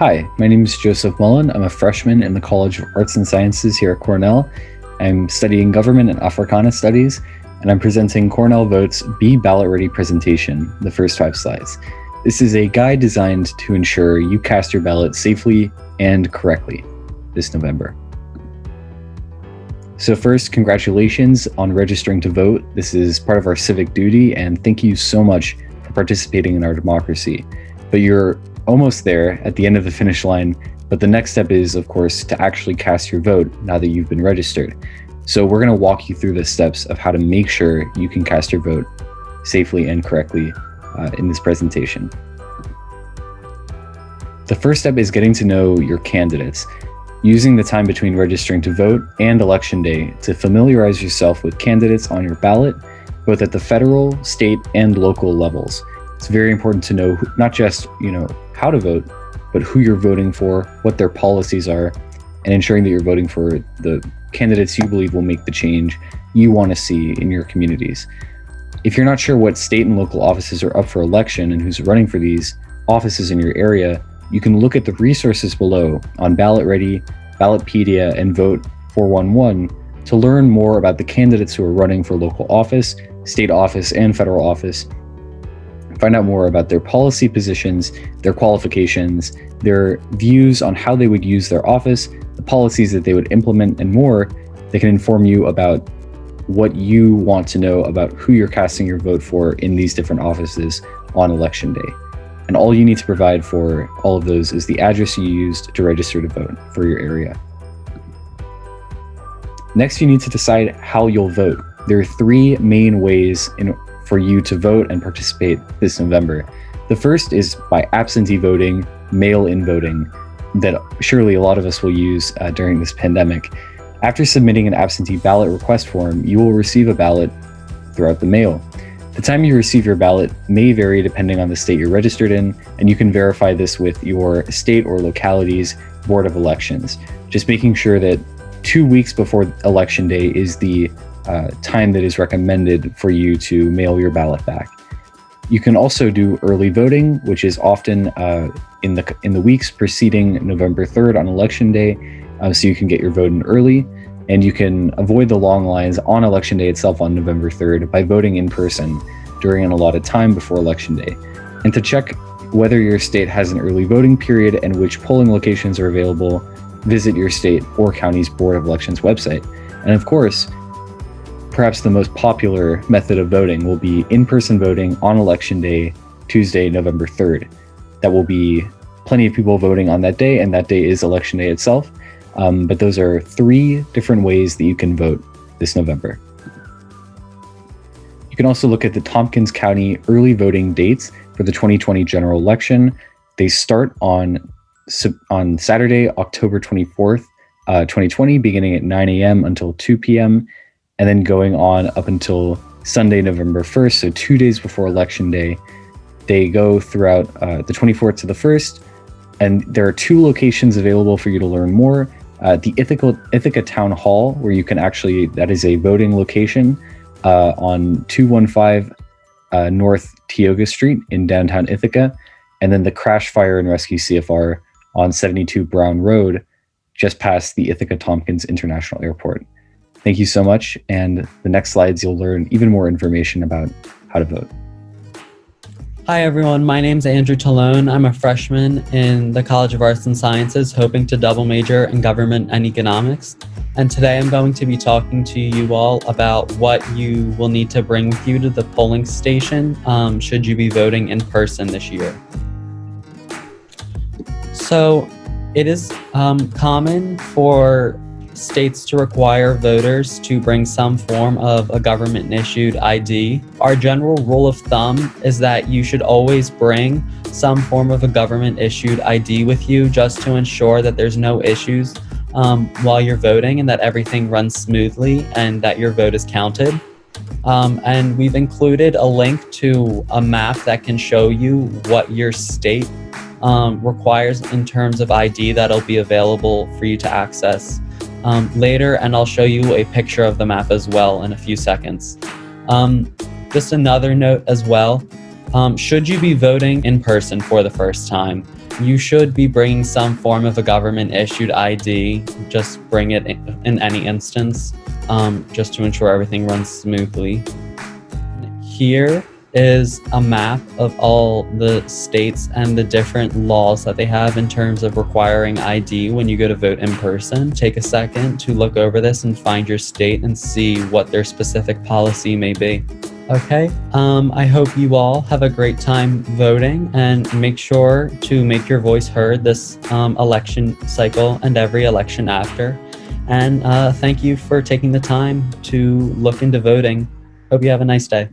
Hi, my name is Joseph Mullen. I'm a freshman in the College of Arts and Sciences here at Cornell. I'm studying Government and Africana Studies, and I'm presenting Cornell Votes Be Ballot Ready presentation, the first 5 slides. This is a guide designed to ensure you cast your ballot safely and correctly this November. So first, congratulations on registering to vote. This is part of our civic duty, and thank you so much for participating in our democracy. But you're almost there at the end of the finish line, but the next step is, of course, to actually cast your vote now that you've been registered. So we're going to walk you through the steps of how to make sure you can cast your vote safely and correctly in this presentation. The first step is getting to know your candidates, using the time between registering to vote and election day to familiarize yourself with candidates on your ballot, both at the federal, state, and local levels. It's very important to know not just, how to vote, but who you're voting for, what their policies are, and ensuring that you're voting for the candidates you believe will make the change you want to see in your communities. If you're not sure what state and local offices are up for election and who's running for these offices in your area, you can look at the resources below on Ballot Ready, Ballotpedia, and Vote 411 to learn more about the candidates who are running for local office, state office, and federal office. Find out more about their policy positions, their qualifications, their views on how they would use their office, the policies that they would implement, and more that can inform you about what you want to know about who you're casting your vote for in these different offices on election day. And all you need to provide for all of those is the address you used to register to vote for your area. Next, you need to decide how you'll vote. There are 3 main ways for you to vote and participate this November. The first is by absentee voting, mail-in voting, that surely a lot of us will use during this pandemic. After submitting an absentee ballot request form, you will receive a ballot throughout the mail. The time you receive your ballot may vary depending on the state you're registered in, and you can verify this with your state or locality's Board of Elections. Just making sure that 2 weeks before Election Day is the time that is recommended for you to mail your ballot back. You can also do early voting, which is often in the weeks preceding November 3rd on Election Day, so you can get your vote in early, and you can avoid the long lines on Election Day itself on November 3rd by voting in person during an allotted time before Election Day. And to check whether your state has an early voting period and which polling locations are available, visit your state or county's Board of Elections website. And of course, perhaps the most popular method of voting will be in-person voting on Election Day, Tuesday, November 3rd. That will be plenty of people voting on that day, and that day is Election Day itself. But those are 3 different ways that you can vote this November. You can also look at the Tompkins County early voting dates for the 2020 general election. They start on Saturday, October 24th, 2020, beginning at 9 a.m. until 2 p.m., and then going on up until Sunday, November 1st, so 2 days before Election Day. They go throughout the 24th to the 1st, and there are 2 locations available for you to learn more. The Ithaca Town Hall, where you can that is a voting location on 215 North Tioga Street in downtown Ithaca, and then the Crash Fire and Rescue CFR on 72 Brown Road, just past the Ithaca Tompkins International Airport. Thank you so much, and the next slides you'll learn even more information about how to vote. Hi everyone, my name's Andrew Talone. I'm a freshman in the College of Arts and Sciences, hoping to double major in government and economics. And today I'm going to be talking to you all about what you will need to bring with you to the polling station should you be voting in person this year. So it is common for states to require voters to bring some form of a government-issued ID. Our general rule of thumb is that you should always bring some form of a government-issued ID with you just to ensure that there's no issues while you're voting and that everything runs smoothly and that your vote is counted. And we've included a link to a map that can show you what your state requires in terms of ID that'll be available for you to access later, and I'll show you a picture of the map as well in a few seconds. Just another note as well, Should you be voting in person for the first time, you should be bringing some form of a government-issued ID. Just bring it in any instance, just to ensure everything runs smoothly. Here is a map of all the states and the different laws that they have in terms of requiring ID when you go to vote in person. Take a second to look over this and find your state and see what their specific policy may be. Okay, I hope you all have a great time voting, and make sure to make your voice heard this election cycle and every election after. And thank you for taking the time to look into voting. Hope you have a nice day.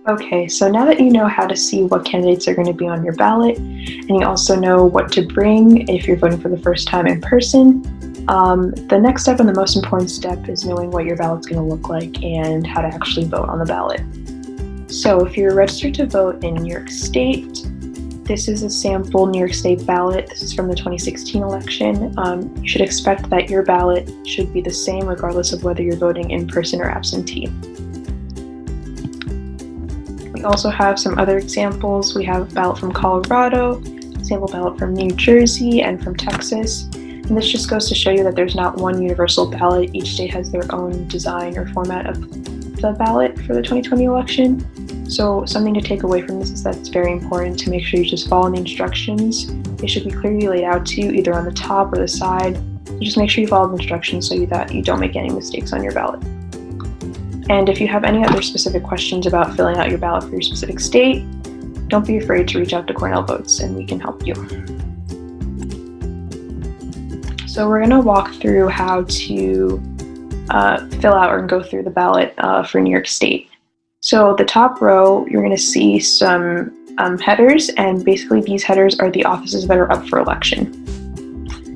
Okay, so now that you know how to see what candidates are going to be on your ballot, and you also know what to bring if you're voting for the first time in person, the next step and the most important step is knowing what your ballot's going to look like and how to actually vote on the ballot. So if you're registered to vote in New York State, this is a sample New York State ballot. This is from the 2016 election. You should expect that your ballot should be the same regardless of whether you're voting in person or absentee. We also have some other examples. We have a ballot from Colorado, a sample ballot from New Jersey, and from Texas. And this just goes to show you that there's not one universal ballot. Each state has their own design or format of the ballot for the 2020 election. So something to take away from this is that it's very important to make sure you just follow the instructions. They should be clearly laid out to you either on the top or the side. So just make sure you follow the instructions so that you don't make any mistakes on your ballot. And if you have any other specific questions about filling out your ballot for your specific state, don't be afraid to reach out to Cornell Votes and we can help you. So we're going to walk through how to fill out or go through the ballot for New York State. So the top row, you're going to see some headers, and basically these headers are the offices that are up for election.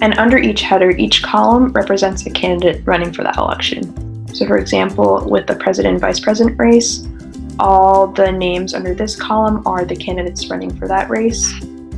And under each header, each column represents a candidate running for that election. So for example, with the president and vice president race, all the names under this column are the candidates running for that race.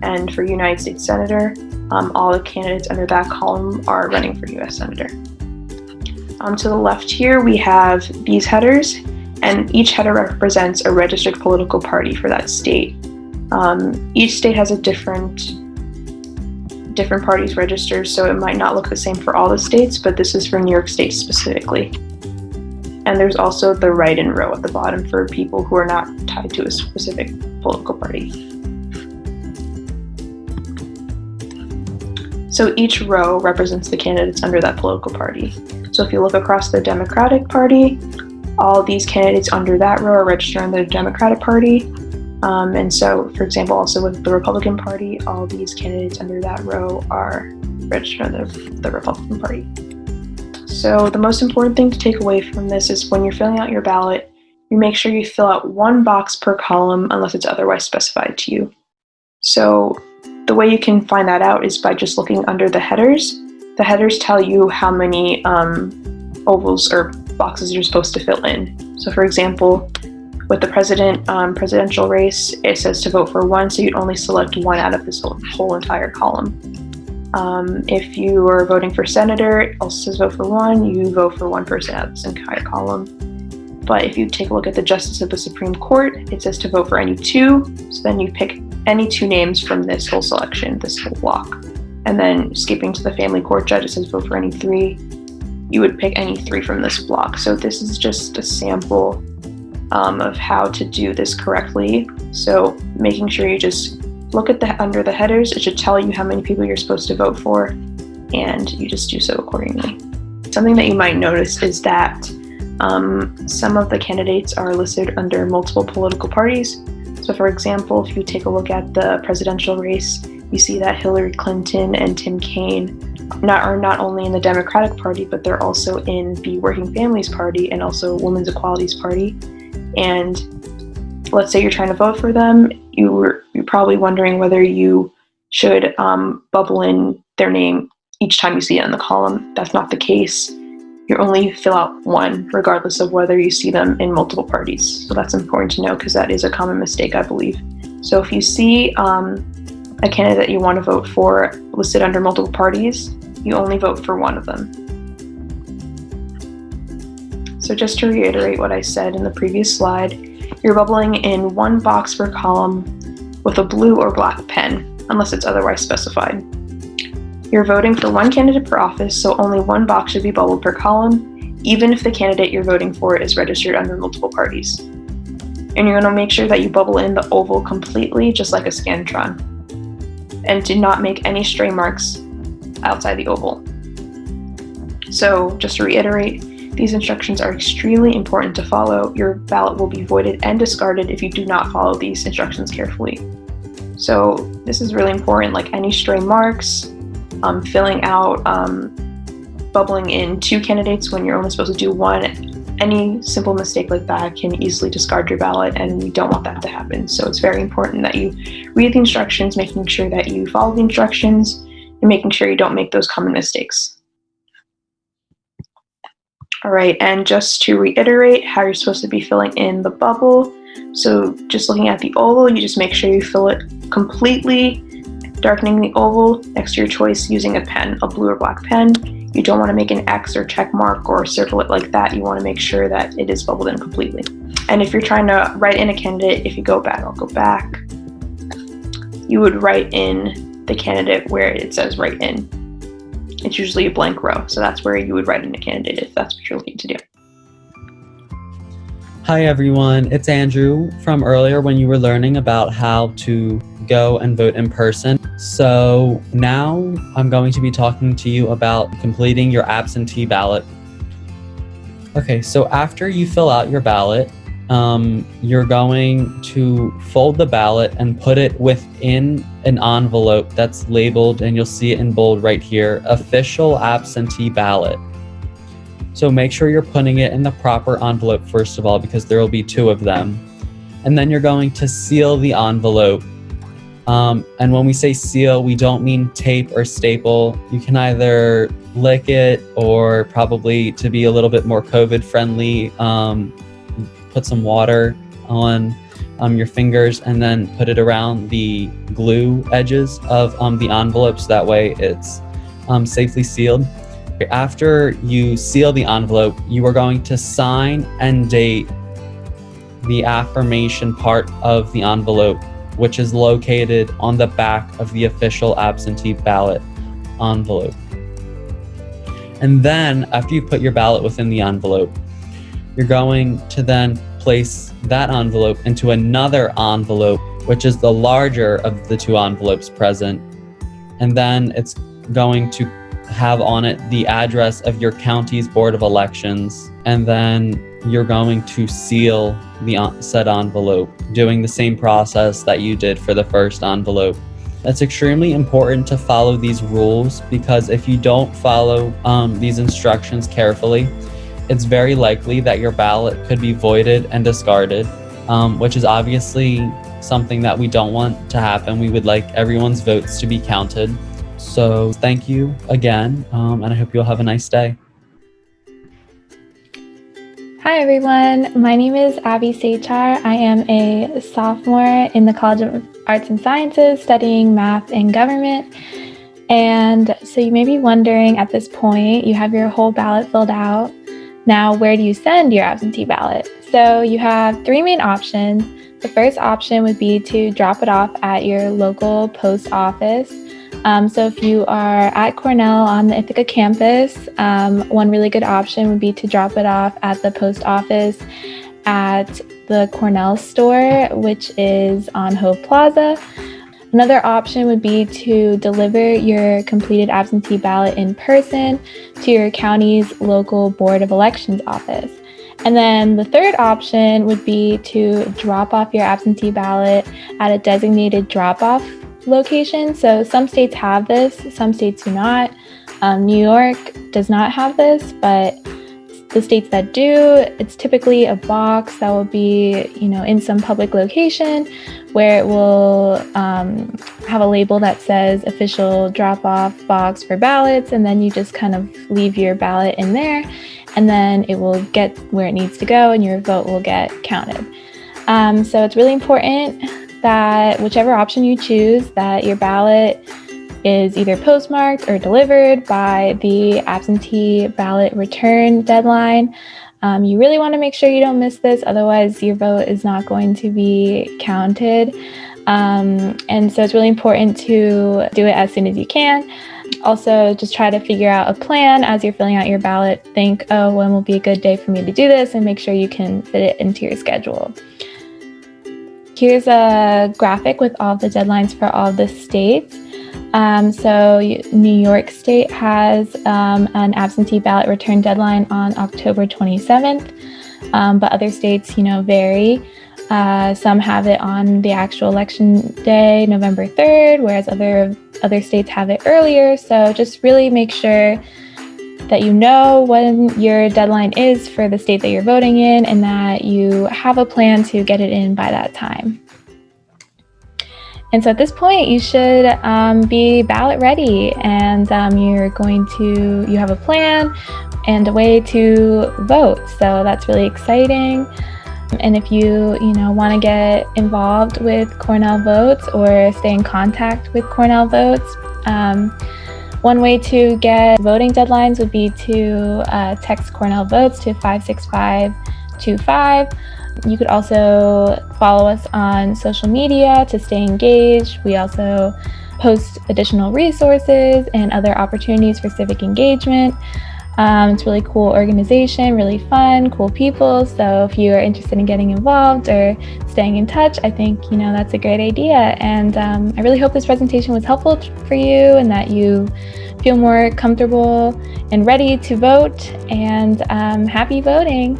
And for United States Senator, all the candidates under that column are running for U.S. Senator. To the left here, we have these headers, and each header represents a registered political party for that state. Each state has a different parties registered, so it might not look the same for all the states, but this is for New York State specifically. And there's also the write-in row at the bottom for people who are not tied to a specific political party. So each row represents the candidates under that political party. So if you look across the Democratic Party, all these candidates under that row are registered under the Democratic Party. And so, for example, also with the Republican Party, all these candidates under that row are registered under the Republican Party. So the most important thing to take away from this is when you're filling out your ballot, you make sure you fill out one box per column unless it's otherwise specified to you. So the way you can find that out is by just looking under the headers. The headers tell you how many ovals or boxes you're supposed to fill in. So for example, with the presidential race, it says to vote for one, so you'd only select one out of this whole entire column. If you are voting for senator, it also says vote for one, you vote for one person out of this entire column. But if you take a look at the Justice of the Supreme Court, it says to vote for any two, so then you pick any two names from this whole selection, this whole block. And then skipping to the family court judge, it says vote for any three. You would pick any three from this block. So this is just a sample of how to do this correctly. So making sure you just look at under the headers, it should tell you how many people you're supposed to vote for, and you just do so accordingly. Something that you might notice is that some of the candidates are listed under multiple political parties. So for example, if you take a look at the presidential race, you see that Hillary Clinton and Tim Kaine are not only in the Democratic Party, but they're also in the Working Families Party and also Women's Equalities Party. And let's say you're trying to vote for them, you're probably wondering whether you should bubble in their name each time you see it in the column. That's not the case. You only fill out one, regardless of whether you see them in multiple parties. So that's important to know because that is a common mistake, I believe. So if you see a candidate that you want to vote for listed under multiple parties, you only vote for one of them. So just to reiterate what I said in the previous slide, You're bubbling in 1 box per column with a blue or black pen, unless it's otherwise specified. You're voting for 1 candidate per office, so only 1 box should be bubbled per column, even if the candidate you're voting for is registered under multiple parties. And you're going to make sure that you bubble in the oval completely, just like a Scantron, and do not make any stray marks outside the oval. So just to reiterate, these instructions are extremely important to follow. Your ballot will be voided and discarded if you do not follow these instructions carefully. So this is really important, like any stray marks, filling out, bubbling in 2 candidates when you're only supposed to do 1. Any simple mistake like that can easily discard your ballot, and we don't want that to happen. So it's very important that you read the instructions, making sure that you follow the instructions, and making sure you don't make those common mistakes. All right, and just to reiterate how you're supposed to be filling in the bubble. So just looking at the oval, you just make sure you fill it completely, darkening the oval next to your choice using a pen, a blue or black pen. You don't want to make an X or check mark or circle it like that. You want to make sure that it is bubbled in completely. And if you're trying to write in a candidate, if you go back, I'll go back. You would write in the candidate where it says write in. It's usually a blank row. So that's where you would write in a candidate if that's what you're looking to do. Hi everyone, it's Andrew from earlier when you were learning about how to go and vote in person. So now I'm going to be talking to you about completing your absentee ballot. Okay, so after you fill out your ballot, you're going to fold the ballot and put it within an envelope that's labeled, and you'll see it in bold right here, official absentee ballot. So make sure you're putting it in the proper envelope first of all, because there will be 2 of them. And then you're going to seal the envelope. And when we say seal, we don't mean tape or staple. You can either lick it, or probably to be a little bit more COVID friendly, put some water on your fingers and then put it around the glue edges of the envelope, so that way it's safely sealed. After you seal the envelope, you are going to sign and date the affirmation part of the envelope, which is located on the back of the official absentee ballot envelope. And then after you put your ballot within the envelope, you're going to then place that envelope into another envelope, which is the larger of the 2 envelopes present. And then it's going to have on it the address of your county's Board of Elections. And then you're going to seal the said envelope, doing the same process that you did for the first envelope. It's extremely important to follow these rules, because if you don't follow these instructions carefully, it's very likely that your ballot could be voided and discarded, which is obviously something that we don't want to happen. We would like everyone's votes to be counted. So thank you again, and I hope you'll have a nice day. Hi everyone, my name is Abby Sechar. I am a sophomore in the College of Arts and Sciences studying math and government. And so you may be wondering at this point, you have your whole ballot filled out. Now, where do you send your absentee ballot? So you have 3 main options. The first option would be to drop it off at your local post office. So if you are at Cornell on the Ithaca campus, one really good option would be to drop it off at the post office at the Cornell store, which is on Hove Plaza. Another option would be to deliver your completed absentee ballot in person to your county's local Board of Elections office. And then the third option would be to drop off your absentee ballot at a designated drop-off location. So some states have this, some states do not. New York does not have this, but the states that do, it's typically a box that will be, in some public location where it will have a label that says official drop-off box for ballots, and then you just kind of leave your ballot in there, and then it will get where it needs to go and your vote will get counted. So it's really important that whichever option you choose, that your ballot is either postmarked or delivered by the absentee ballot return deadline. You really want to make sure you don't miss this, otherwise your vote is not going to be counted. And so it's really important to do it as soon as you can. Also, just try to figure out a plan as you're filling out your ballot. Think, oh, when will be a good day for me to do this, and make sure you can fit it into your schedule. Here's a graphic with all the deadlines for all the states. So New York State has an absentee ballot return deadline on October 27th, but other states, vary. Some have it on the actual election day, November 3rd, whereas other states have it earlier. So just really make sure that you know when your deadline is for the state that you're voting in, and that you have a plan to get it in by that time. And so at this point, you should be ballot ready, and you have a plan and a way to vote. So that's really exciting. And if you want to get involved with Cornell Votes or stay in contact with Cornell Votes, one way to get voting deadlines would be to text Cornell Votes to 56525. You could also follow us on social media to stay engaged. We also post additional resources and other opportunities for civic engagement. It's a really cool organization, really fun, cool people. So if you are interested in getting involved or staying in touch, I think, that's a great idea. And I really hope this presentation was helpful for you, and that you feel more comfortable and ready to vote. And happy voting.